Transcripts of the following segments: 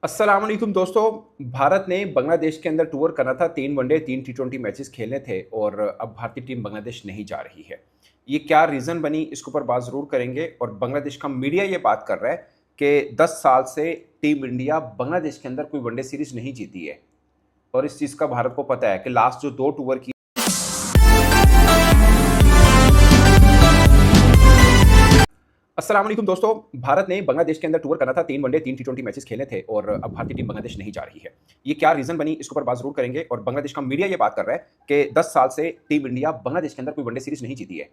अस्सलाम वालेकुम दोस्तों। भारत ने बांग्लादेश के अंदर टूर करना था। 3 वनडे 3 टी20 मैचेस खेलने थे और अब भारतीय टीम बांग्लादेश नहीं जा रही है। ये क्या रीज़न बनी, इसके ऊपर बात ज़रूर करेंगे। और बांग्लादेश का मीडिया ये बात कर रहा है कि 10 साल से टीम इंडिया बांग्लादेश के अंदर कोई वनडे सीरीज़ नहीं जीती है। और इस चीज़ का भारत को पता है कि लास्ट जो 2 टूर की अस्सलाम वालेकुम दोस्तों। भारत ने बांग्लादेश के अंदर टूर करना था। 3 वनडे 3 टी20 मैचेस खेलने थे और अब भारतीय टीम बांग्लादेश नहीं जा रही है। ये क्या रीज़न बनी, इसके ऊपर बात ज़रूर करेंगे। और बांग्लादेश का मीडिया ये बात कर रहा है कि 10 साल से टीम इंडिया बांग्लादेश के अंदर कोई वनडे सीरीज़ नहीं जीती है।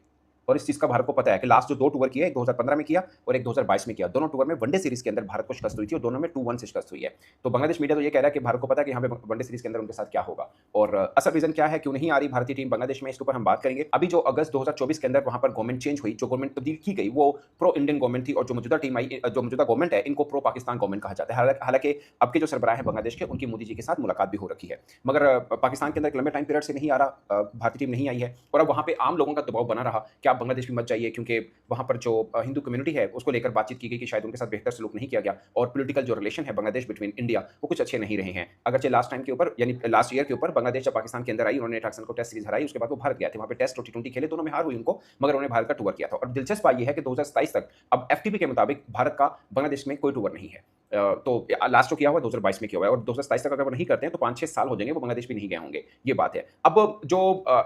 और इस चीज़ का भारत को पता है कि लास्ट जो 2 टूर किए, एक 2015 में किया और एक 2022 में किया। दोनों टूर में वनडे सीरीज़ के अंदर भारत को शिकस्त हुई थी और दोनों में 2-1 से शिकस्त हुई है। तो बांग्लादेश मीडिया तो ये कह रहा है कि भारत को पता है कि यहाँ पे वनडे सीरीज़ के अंदर उनके साथ क्या होगा और असल रीज़न क्या है, क्यों नहीं आ रही भारतीय टीम बांग्लादेश में, इसके ऊपर हम बात करेंगे। अभी जो अगस्त 2024 के अंदर वहाँ पर गवर्नमेंट चेंज हुई, जो गवर्नमेंट तब्दील की गई, वो प्रो इंडियन गवर्नमेंट थी और जो मौजूदा टीम आई, जो मौजूदा गवर्नमेंट है, इनको प्रो पाकिस्तान गवर्नमेंट कहा जाता है। हालांकि अब के जो सरबराह है बांग्लादेश के, उनकी मोदी जी के साथ मुलाकात भी हो रखी है, मगर पाकिस्तान के अंदर एक लंबे टाइम पीरियड से नहीं आ रहा, भारतीय टीम नहीं आई है। और अब वहाँ पे आम लोगों का दबाव बना रहा कि आप बांग्लादेश भी मत जाइए, क्योंकि वहाँ पर जो हिंदू कम्युनिटी है उसको लेकर बातचीत की गई कि शायद उनके साथ बेहतर सलूक नहीं किया गया और पॉलिटिकल जो रिलेशन है बांग्लादेश बिटवीन इंडिया, वो कुछ अच्छे नहीं रहे हैं। अगरचे लास्ट टाइम के ऊपर, यानी लास्ट ईयर के ऊपर, बांग्लादेश जब पाकिस्तान के अंदर आई, उन्होंने पाकिस्तान को टेस्ट सीरीज हराई, उसके बाद वो भारत गए थे। वहाँ पे टेस्ट और टी20 खेले, दोनों में हार हुई उनको, मगर उन्होंने भारत का टूर किया था। और दिलचस्प बात यह है कि 2027 तक अब एफटीपी के मुताबिक भारत का बांग्लादेश में कोई टूर नहीं है। तो लास्ट जो किया हुआ 2022 में किया हुआ है और 2027 तक अगर वो नहीं करते हैं तो 5-6 साल हो जाएंगे, वो बांग्लादेश भी नहीं गए होंगे। ये बात है। अब जो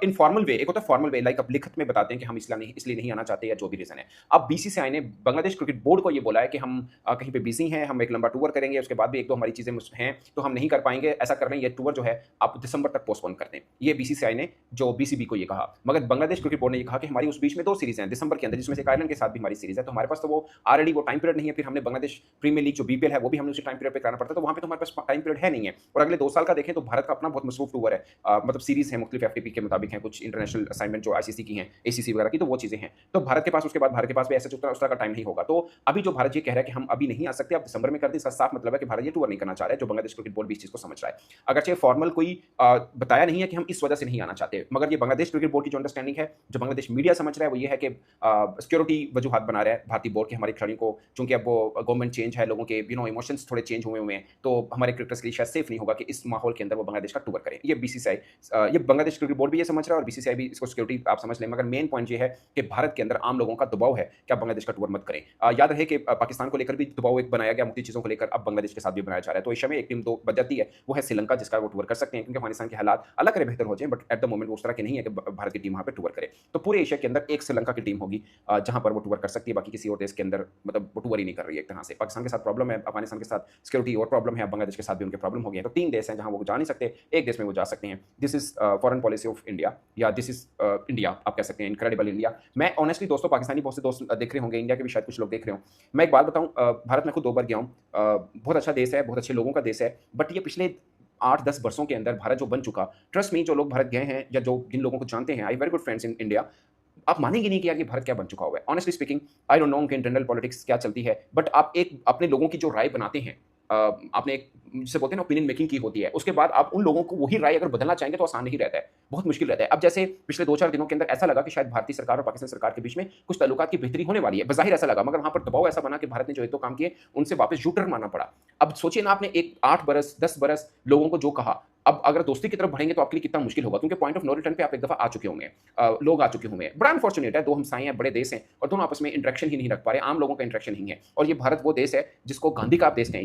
इनफॉर्मल वे, एक होता है फॉर्मल वे, लाइक अब लिखित में बताते हैं कि हम इसलिए नहीं आना चाहते या जो भी रीजन है। अब बीसीसीआई ने बांग्लादेश क्रिकेट बोर्ड को ये बोला है कि हम कहीं पे बिजी हैं, हम एक लंबा टूर करेंगे, उसके बाद भी एक दो हमारी चीजें हैं तो हम नहीं कर पाएंगे, ऐसा कर रहे हैं, ये टूर जो है आप दिसंबर तक पोस्टपोन कर दें। ये बीसीसीआई ने जो बीसीबी को ये कहा। मगर बांग्लादेश क्रिकेट बोर्ड ने ये कहा कि हमारी उस बीच में 2 सीरीज हैं दिसंबर के अंदर, जिसमें से आयरलैंड के साथ भी हमारी सीरीज है, तो हमारे पास तो वो ऑलरेडी वो टाइम पीरियड नहीं है। फिर हमने बांग्लादेश प्रीमियर लीग जो बीपीएल है वो भी हमने उसी टाइम पीरियड पे कराना पड़ता है, तो वहाँ पे तो हमारे पास टाइम पीरियड है नहीं है। और अगले 2 साल का देखें तो भारत का अपना बहुत मसरूफ टूर है, मतलब सीरीज है, मुख्तलिफ एफटीपी के मुताबिक है, कुछ इंटरनेशनल असाइनमेंट जो आईसीसी की हैं, एसीसी वगैरह की, तो वो चीजें हैं। तो भारत के पास उसके बाद भारत के पास भी ऐसा उस तरह का टाइम नहीं होगा। तो अभी जो भारत ये कह रहा है कि हम अभी नहीं आ सकते, आप दिसंबर में कर दें, इसका साफ मतलब है कि भारत ये टूर नहीं करना चाह रहा है, जो बांग्लादेश क्रिकेट बोर्ड भी इस चीज को समझ रहा है। अगरचे फॉर्मल कोई बताया नहीं है कि हम इस वजह से नहीं आना चाहते, मगर ये बांग्लादेश क्रिकेट बोर्ड की जो अंडरस्टैंडिंग है, जो बांग्लादेश मीडिया समझ रहा है, वो ये है कि सिक्योरिटी वजूहत बना रहा है भारतीय बोर्ड के हमारे खिलाड़ियों को, चूंकि अब वो गवर्नमेंट चेंज है, लोगों के इमोशंस थोड़े चेंज हुए हैं, तो हमारे क्रिकेटर्स के लिए शायद सेफ नहीं होगा कि इस माहौल के अंदर वो बांग्लादेश का टूर करें। ये बीसीसीआई, ये बांग्लादेश क्रिकेट बोर्ड भी ये समझ रहा है और बीसीसीआई भी इसको सिक्योरिटी आप समझ लें। मगर मेन पॉइंट ये है कि भारत के अंदर आम लोगों का दबाव है कि आप बांग्लादेश का टूर मत करें। याद रहे कि पाकिस्तान को लेकर भी दबाव एक बनाया गया, मुख्तलिफ चीज़ों को लेकर, अब बांग्लादेश के साथ भी बनाया जा रहा है। तो एशिया में एक टीम दो बच जाती है, वो है श्रीलंका, जिसका वो टूर कर सकते हैं, क्योंकि अफगानिस्तान के हालात अल्लाह करे बेहतर हो जाए, बट एट द मोमेंट वो उस तरह के नहीं है कि भारत की टीम वहाँ पर टूर करे। तो पूरे एशिया के अंदर एक श्रीलंका की टीम होगी जहाँ पर वो टूर कर सकती है, बाकी किसी और देश के अंदर मतलब वो टूर ही नहीं कर रही है। एक तरह से पाकिस्तान के साथ प्रॉब्लम है, अफगानिस्तान के साथ सिक्योरिटी और प्रॉब्लम है, बांग्लादेश के साथ भी उनके प्रॉब्लम हो गए हैं। तो 3 देश हैं जहाँ वो जा नहीं सकते, एक देश में वो जा सकते हैं। This is foreign policy of India, या दिस इज इंडिया, आप कह सकते हैं, इनक्रेडिबल इंडिया। मैं ऑनेस्टली दोस्तों, पाकिस्तानी बहुत से दोस्त देख रहे होंगे, इंडिया के भी शायद कुछ लोग देख रहे हो। मैं एक बात बताऊं, भारत में खुद 2 बार गया हूँ, बहुत अच्छा देश है, बहुत अच्छे लोगों का देश है, बट ये पिछले 8-10 वर्षों के अंदर भारत जो बन चुका, ट्रस्ट मी, जो लोग भारत गए हैं या जो जिन लोगों को जानते हैं, I very good friends in India, आप मानेंगे नहीं कि यार ये भारत क्या बन चुका हुआ है। Honestly speaking, I don't know उनके इंटरनल पॉलिटिक्स क्या चलती है, बट आप एक अपने लोगों की जो राय बनाते हैं, आपने एक जिसे बोलते हैं ना ओपिनियन मेकिंग की होती है, उसके बाद आप उन लोगों को वही राय अगर बदलना चाहेंगे तो आसान नहीं रहता है, बहुत मुश्किल रहता है। अब जैसे पिछले 2-4 दिनों के अंदर ऐसा लगा कि शायद भारतीय सरकार और पाकिस्तान सरकार के बीच में कुछ ताल्लुकात की बेहतरी होने वाली है, बज़ाहिर ऐसा लगा, मगर वहां पर दबाव ऐसा बना कि भारत ने जो एक दो काम किए उनसे वापस यू टर्न मारना पड़ा। अब सोचिए ना, आपने एक 8 बरस 10 बरस लोगों को जो कहा, अब अगर दोस्ती की तरफ बढ़ेंगे तो आपके लिए कितना मुश्किल होगा, क्योंकि पॉइंट ऑफ नो रिटर्न पे आप एक दफा आ चुके होंगे, लोग आ चुके होंगे। बड़ा अनफॉर्चुनेट है, 2 हमसाए हैं, बड़े देश हैं और दोनों आपस में इंटरेक्शन ही नहीं रख पा रहे, आम लोगों का इंटरेक्शन नहीं है। और ये भारत वो देश है जिसको गांधी का आप देश कहें,